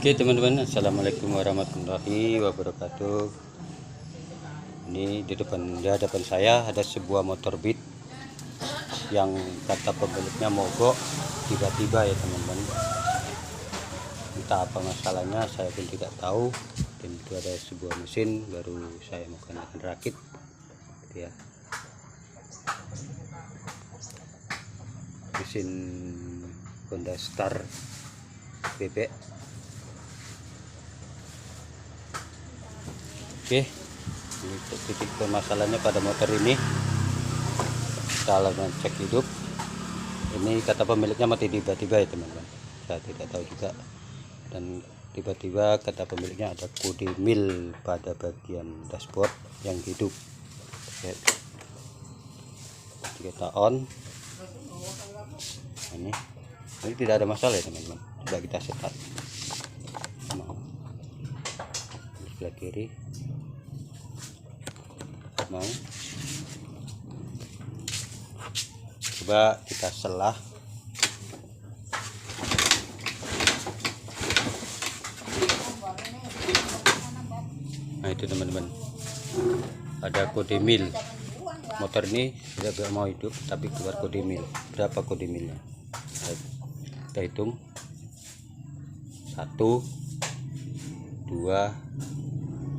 Oke teman-teman, assalamualaikum warahmatullahi wabarakatuh. Ini di hadapan saya ada sebuah motor Beat yang kata pemiliknya mogok tiba-tiba ya teman-teman. Entah apa masalahnya, saya pun tidak tahu. Dan itu ada sebuah mesin baru saya mau akan rakit gitu ya. Mesin Honda Star bebek. Oke, ini titik permasalahannya pada motor ini. Kita lakukan cek hidup. Ini kata pemiliknya mati tiba-tiba ya teman-teman. Saya tidak tahu juga. Dan tiba-tiba kata pemiliknya ada kode mil pada bagian dashboard yang hidup. Oke. Kita on. Ini tidak ada masalah ya teman-teman. Coba kita setat. Sebelah kiri. Nah, coba kita selah. Nah itu teman-teman, ada kode mil. Motor ini tidak mau hidup tapi keluar kode mil. Berapa kode milnya? Kita hitung 1 2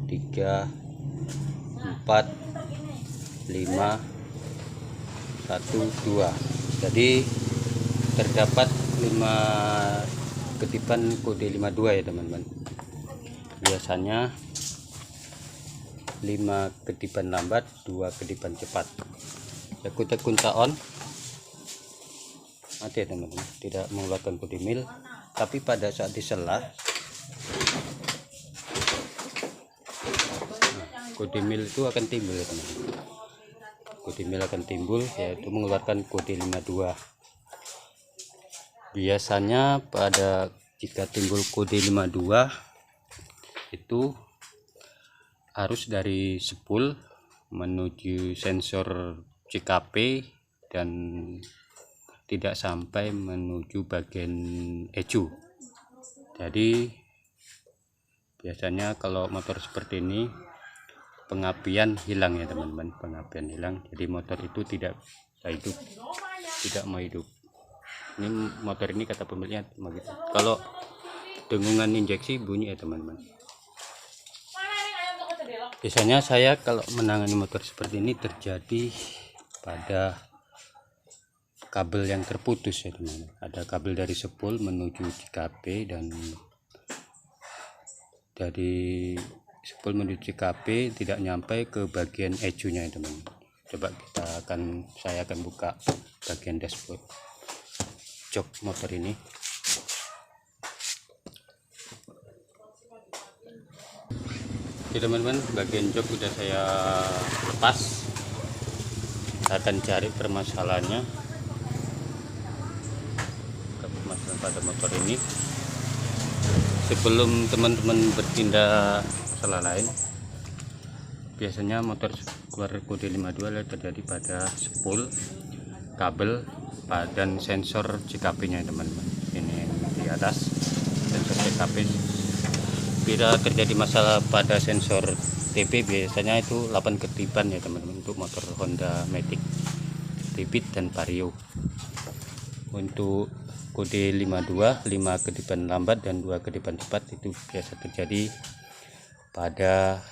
3 4 5 1 2. Jadi terdapat 5 ketipan kode 52 ya teman-teman. Biasanya 5 ketipan lambat, 2 ketipan cepat. Kita kunci on, mati ya teman-teman, tidak mengeluarkan kode mil. Tapi pada saat diselah, kode mil itu akan timbul ya teman-teman. Kode mil akan timbul, yaitu mengeluarkan kode 52. Biasanya jika timbul kode 52 itu harus dari spool menuju sensor CKP dan tidak sampai menuju bagian ECU. Jadi biasanya kalau motor seperti ini pengapian hilang ya teman-teman, pengapian hilang. Jadi motor itu tidak hidup, tidak mau hidup. Ini motor ini kata pemiliknya begitu. Kalau dengungan injeksi bunyi ya teman-teman. Biasanya saya kalau menangani motor seperti ini terjadi pada kabel yang terputus ya teman-teman. Ada kabel dari spool menuju CKP dan dari spool menuju CKP tidak nyampe ke bagian ECU nya ya teman-teman. Coba saya akan buka bagian dashboard jok motor ini. Oke teman-teman, bagian jok sudah saya lepas. Saya akan cari permasalahannya pada motor ini. Sebelum teman-teman bertindak masalah lain, biasanya motor keluar kode 52 terjadi pada spool, kabel, dan sensor CKP nya teman-teman. Ini di atas sensor CKP. Bila terjadi masalah pada sensor TP, biasanya itu 8 ketipan ya teman-teman untuk motor Honda Matic, Beat dan Vario. Untuk kode 52, 5 ketipan lambat dan 2 ketipan cepat itu biasa terjadi pada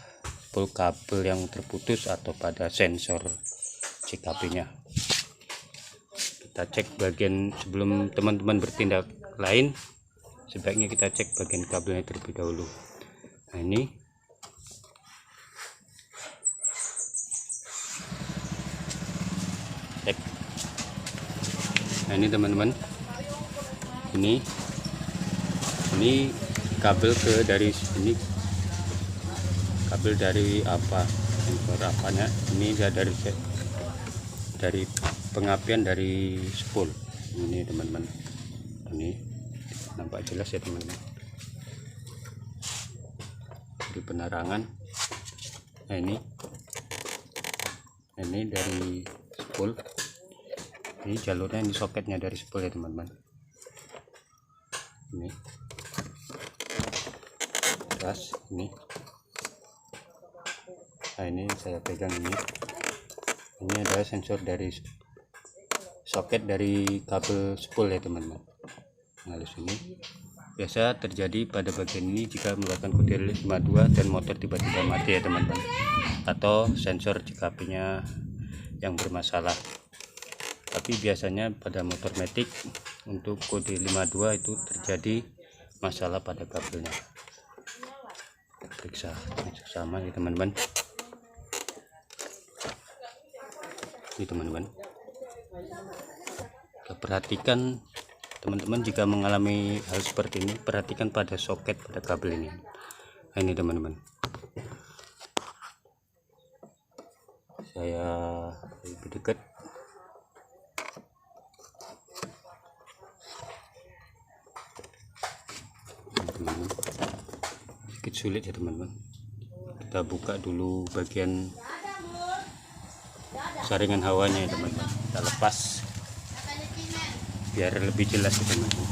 spool kabel yang terputus atau pada sensor CKP nya. Kita cek bagian, sebelum teman-teman bertindak lain, sebaiknya kita cek bagian kabelnya terlebih dahulu. Nah ini cek. Nah ini teman-teman, ini kabel dari sini, kabel dari sensor apanya ini dari pengapian dari spool ini teman-teman. Ini nampak jelas ya teman-teman di penerangan. Nah ini dari spool, ini jalurnya, ini soketnya dari spool ya teman-teman. Ini keras ini. Nah, ini saya pegang ini adalah sensor dari soket dari kabel spool ya teman-teman. Halus ini biasa terjadi pada bagian ini jika melakukan kode 52 dan motor tiba-tiba mati ya teman-teman, atau sensor JKP-nya yang bermasalah. Tapi biasanya pada motor matic untuk kode 52 itu terjadi masalah pada kabelnya. Periksa sama ya teman-teman. Ini teman-teman, perhatikan teman-teman jika mengalami hal seperti ini, perhatikan pada soket pada kabel ini. Nah, ini teman-teman, saya lebih dekat. Teman-teman, sedikit sulit ya teman-teman. Kita buka dulu bagian saringan hawanya ya teman-teman, kita lepas biar lebih jelas ya teman-teman.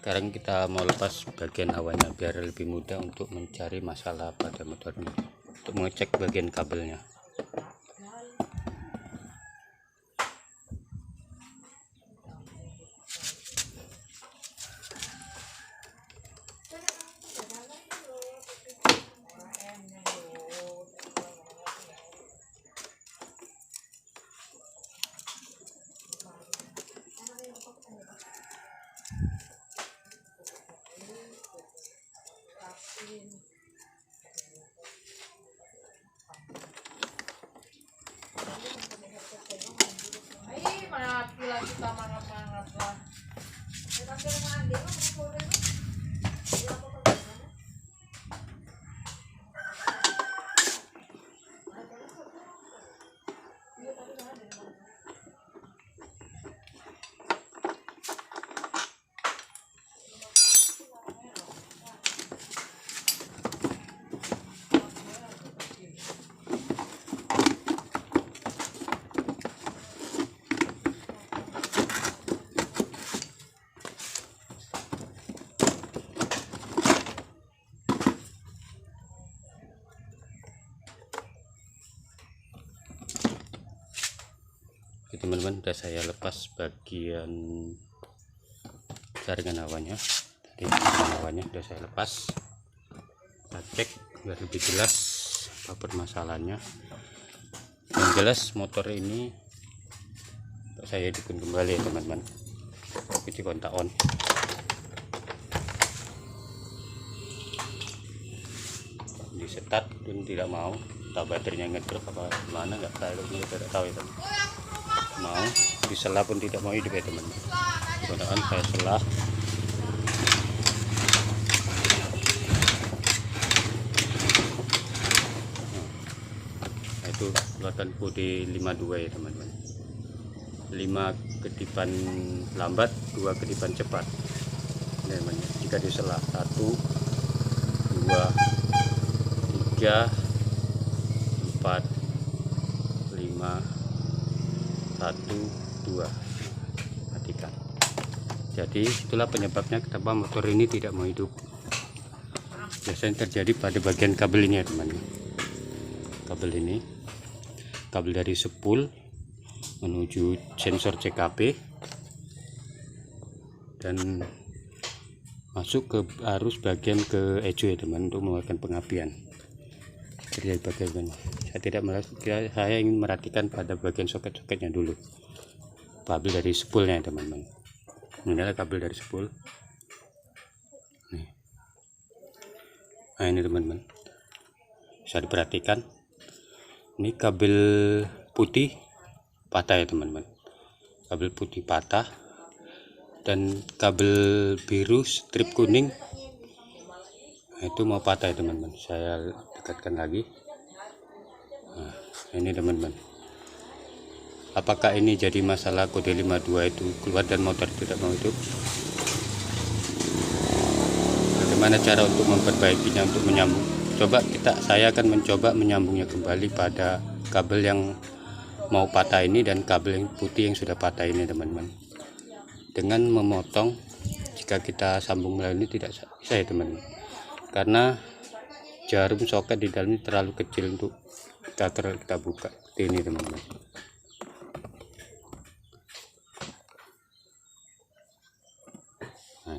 Sekarang kita mau lepas bagian hawanya biar lebih mudah untuk mencari masalah pada motor ini, untuk mengecek bagian kabelnya. Teman-teman, sudah saya lepas bagian jaringan hawanya. Tadi jaringan hawanya sudah saya lepas. Kita cek biar lebih jelas apa permasalahannya. Yang jelas motor ini saya hidupkan kembali ya teman-teman, kunci kontak on. Di start pun tidak mau, tak baterainya ngedrop apa mana nggak tahu ya teman. Mau diselah pun tidak mau hidup ya teman-teman. Kemudian saya selah. Nah, itu kelihatan kode 52 ya teman-teman. 5 kedipan lambat, 2 kedipan cepat. Ini namanya. Jika diselah 1, 2, 3, 4, 5, 1, 2, matikan. Jadi itulah penyebabnya kenapa motor ini tidak mau hidup. Biasanya terjadi pada bagian kabel ini ya teman-teman. Kabel ini, kabel dari spool menuju sensor CKP dan masuk ke arus bagian ke ejo ya teman, untuk mengeluarkan pengapian. Terjadi bagaimana? Saya tidak melihat, saya ingin merhatikan pada bagian soket-soketnya dulu. Kabel dari spoolnya teman-teman. Ini adalah kabel dari spool. Nih. Nah ini teman-teman, bisa diperhatikan. Ini kabel putih patah ya teman-teman. Kabel putih patah dan kabel biru strip kuning, nah, itu mau patah ya teman-teman. Saya dekatkan lagi. Nah, ini teman-teman, apakah ini jadi masalah kode 52 itu keluar dan motor tidak mau hidup? Bagaimana cara untuk memperbaikinya, untuk menyambung? Saya akan mencoba menyambungnya kembali pada kabel yang mau patah ini dan kabel yang putih yang sudah patah ini teman-teman, dengan memotong jika kita sambung melalui ini tidak bisa ya teman-teman, karena jarum soket di dalam ini terlalu kecil untuk kita buka seperti ini teman-teman. Nah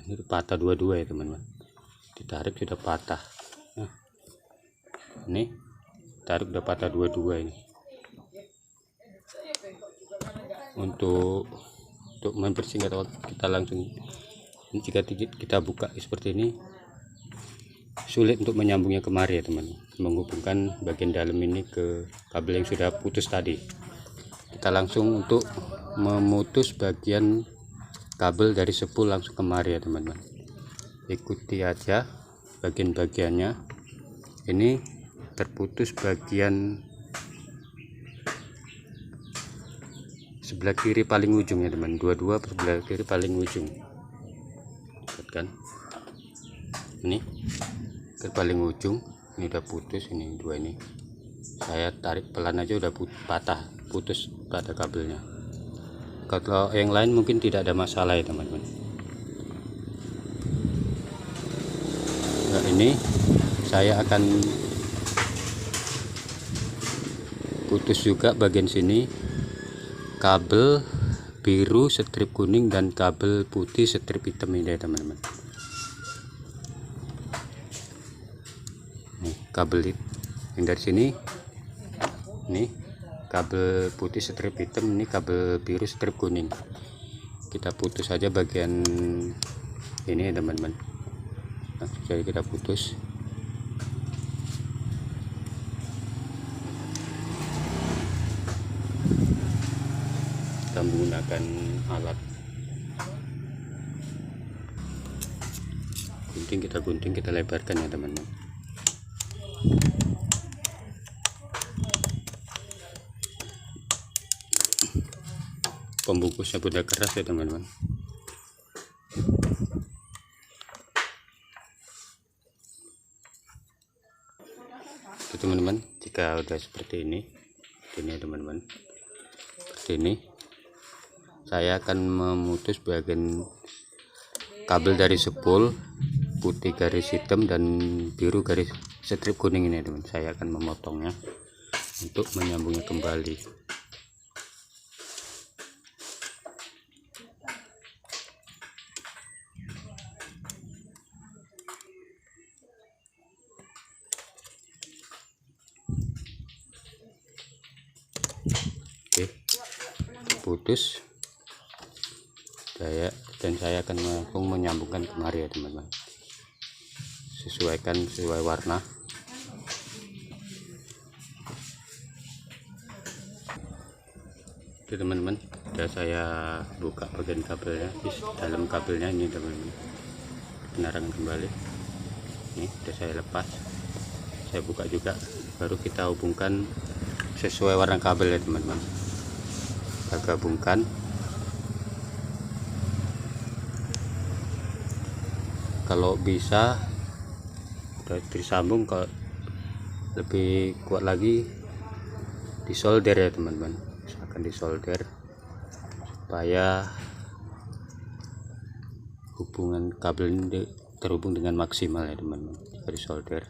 ini patah dua-dua ya teman-teman, ditarik sudah patah. Nah, ini tarik udah patah dua-dua ini. Untuk mempersingkat waktu kita langsung ini, jika kita buka seperti ini sulit untuk menyambungnya kemari ya teman, menghubungkan bagian dalam ini ke kabel yang sudah putus tadi. Kita langsung untuk memutus bagian kabel dari spool langsung kemari ya teman-teman. Ikuti aja bagian-bagiannya. Ini terputus bagian sebelah kiri paling ujung ya teman, dua-dua sebelah kiri paling ujung. Lihat kan, ini ke paling ujung ini udah putus, ini dua ini saya tarik pelan aja udah putus pada kabelnya. Kalau yang lain mungkin tidak ada masalah ya teman-teman. Nah ini saya akan putus juga bagian sini, kabel biru strip kuning dan kabel putih strip hitam ini ya teman-teman. Nih, kabel yang dari sini, ini kabel putih strip hitam, ini kabel biru strip kuning. Kita putus saja bagian ini ya teman-teman. Langsung saja kita putus. Kita menggunakan alat gunting, kita lebarkan ya teman-teman. Pembungkusnya udah keras ya teman-teman. Oke teman-teman, jika udah seperti ini ya teman-teman, seperti ini saya akan memutus bagian kabel dari spool putih garis hitam dan biru garis strip kuning ini teman. Saya akan memotongnya untuk menyambungnya kembali. Oke, putus. Saya akan langsung menyambungkan kemari ya teman-teman. Sesuaikan sesuai warna. Oke teman-teman, sudah saya buka bagian kabelnya, di dalam kabelnya ini teman-teman, penerangan kembali. Ini sudah saya lepas, saya buka juga, baru kita hubungkan sesuai warna kabel ya teman-teman. Kita gabungkan. Kalau bisa udah disambung, kalau lebih kuat lagi disolder ya teman-teman. Akan disolder supaya hubungan kabel ini terhubung dengan maksimal ya teman-teman. Jika disolder,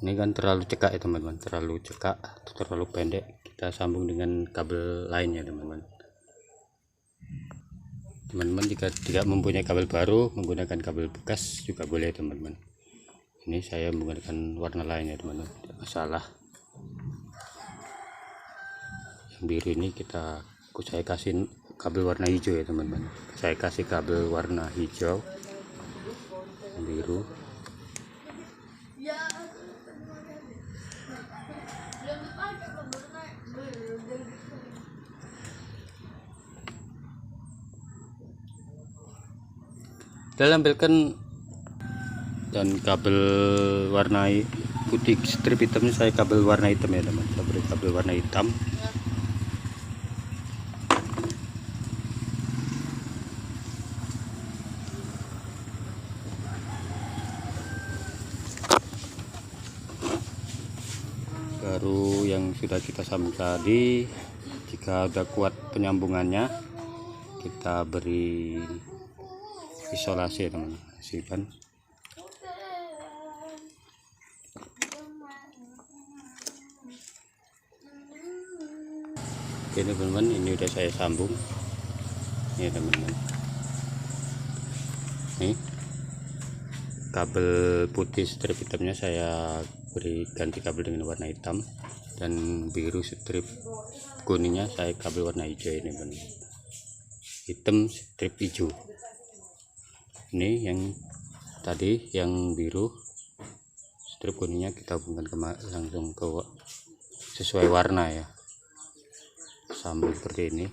ini kan terlalu cekak ya teman-teman, terlalu cekak atau terlalu pendek, kita sambung dengan kabel lainnya teman-teman. Teman-teman jika tidak mempunyai kabel baru, menggunakan kabel bekas juga boleh teman-teman. Ini saya menggunakan warna lain ya teman-teman, tidak masalah. Yang biru ini saya kasih kabel warna hijau ya teman-teman. Saya kasih kabel warna hijau, yang biru. Kita ambilkan, dan kabel warna putih strip hitamnya saya kabel warna hitam ya teman. Saya beri kabel warna hitam. baru yang sudah kita sambung tadi. Jika udah kuat penyambungannya, kita beri isolasi ya teman-teman. Oke teman-teman, ini udah saya sambung ya teman-teman. Nih kabel putih strip hitamnya saya beri ganti kabel dengan warna hitam, dan biru strip kuningnya saya kabel warna hijau ini teman-teman. Hitam strip hijau. Ini yang tadi yang biru strip kuningnya kita hubungkan langsung ke sesuai warna ya, sambung seperti ini.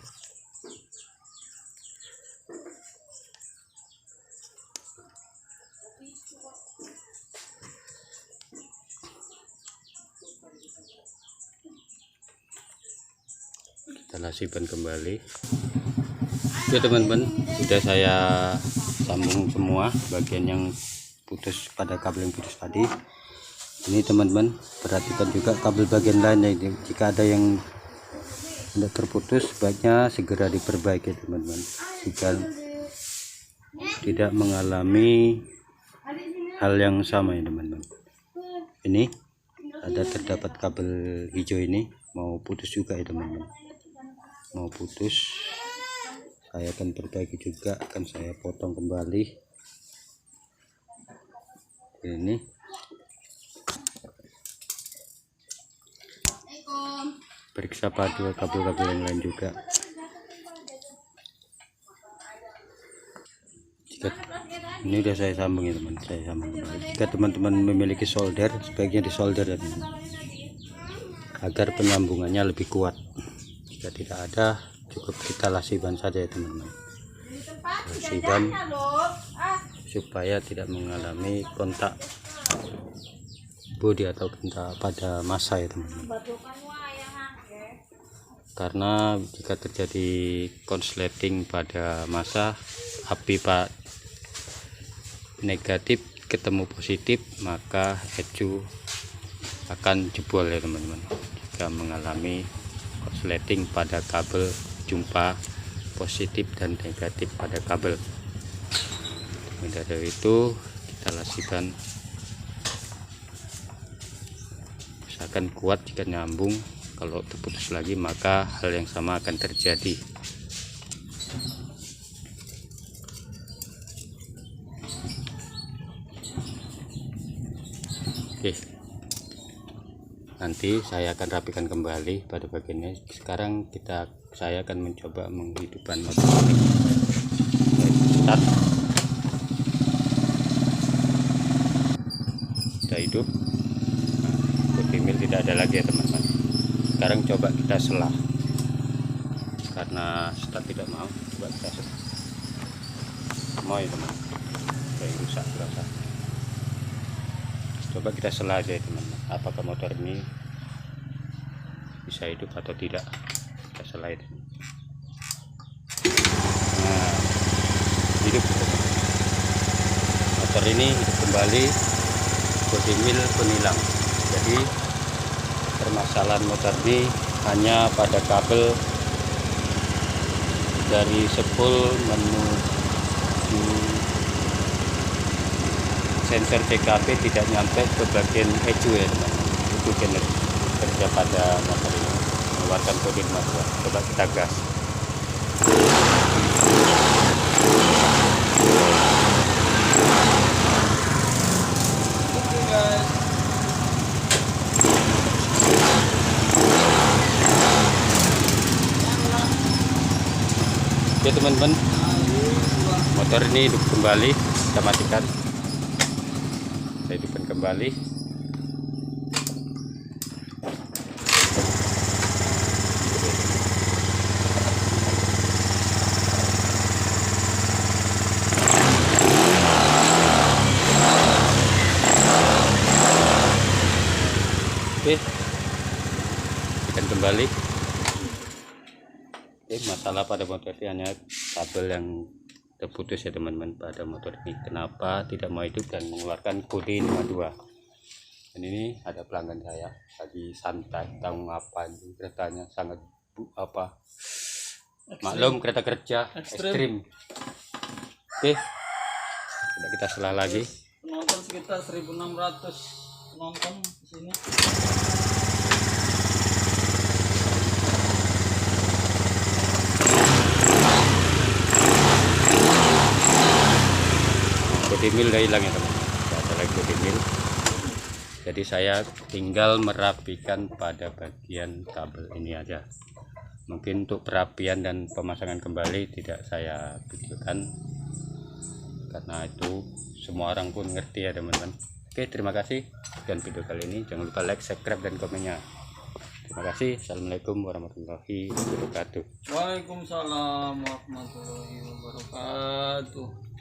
Kita lasihkan kembali. Oke teman-teman, sudah saya sambung semua bagian yang putus pada kabel yang putus tadi. Ini teman-teman, perhatikan juga kabel bagian lainnya. Jika ada yang tidak terputus, sebaiknya segera diperbaiki teman-teman, jika tidak mengalami hal yang sama ya teman-teman. Ini ada terdapat kabel hijau ini mau putus juga ya teman-teman, mau putus. Saya akan perbaiki juga, akan saya potong kembali ini. Periksa pada kabel-kabel yang lain juga. Ini udah saya sambung ya teman, saya sambung kembali. Jika teman-teman memiliki solder, sebaiknya disolder ya teman, agar penyambungannya lebih kuat. Jika tidak ada, cukup kita lasihkan saja ya teman-teman, lasihkan supaya tidak mengalami kontak bodi atau kontak pada massa ya teman-teman. Karena jika terjadi konsleting pada massa, api pak negatif ketemu positif, maka ecu akan jebol ya teman-teman. Jika mengalami konsleting pada kabel, jumpa positif dan negatif pada kabel. Dari itu kita lasihkan, misalkan kuat jika nyambung. Kalau terputus lagi maka hal yang sama akan terjadi. Oke, nanti saya akan rapikan kembali pada bagiannya. Sekarang saya akan mencoba menghidupkan motor ini. Start. Sudah hidup. Botol tidak ada lagi ya teman-teman. Sekarang coba kita selah, karena start tidak mau. Coba kita selah. Mau ya teman, kayak rusak berasa. Coba kita selah aja ya teman-teman, apakah motor ini bisa hidup atau tidak. Kita selah itu. Nah, hidup teman-teman. Motor ini hidup kembali, bodi mil penilang. Jadi permasalahan motor ini hanya pada kabel dari spool menuju sensor CKP tidak nyampe ke bagian ecu ya teman-teman. Itu kerja pada motor ini, mengeluarkan kode 52. Coba kita gas. Oke teman-teman, motor ini hidup kembali. Kita matikan, saya hidupkan kembali. Oke, hidupkan kembali. Masalah pada motor ini hanya kabel yang terputus ya teman-teman pada motor ini. Kenapa tidak mau hidup dan mengeluarkan kode 52. Dan ini ada pelanggan saya lagi santai, tahu ngapain, keretanya sangat maklum, kereta kerja ekstrim. Oke, tidak kita salah lagi. Penonton sekitar 1.600 penonton di sini. Body mill udah hilang ya teman-teman, tidak ada lagi body mill. Jadi saya tinggal merapikan pada bagian kabel ini aja. Mungkin untuk perapian dan pemasangan kembali tidak saya videokan, karena itu semua orang pun ngerti ya teman-teman. Oke, terima kasih. Dan video kali ini jangan lupa like, subscribe, dan komennya. Terima kasih. Assalamualaikum warahmatullahi wabarakatuh. Waalaikumsalam warahmatullahi wabarakatuh.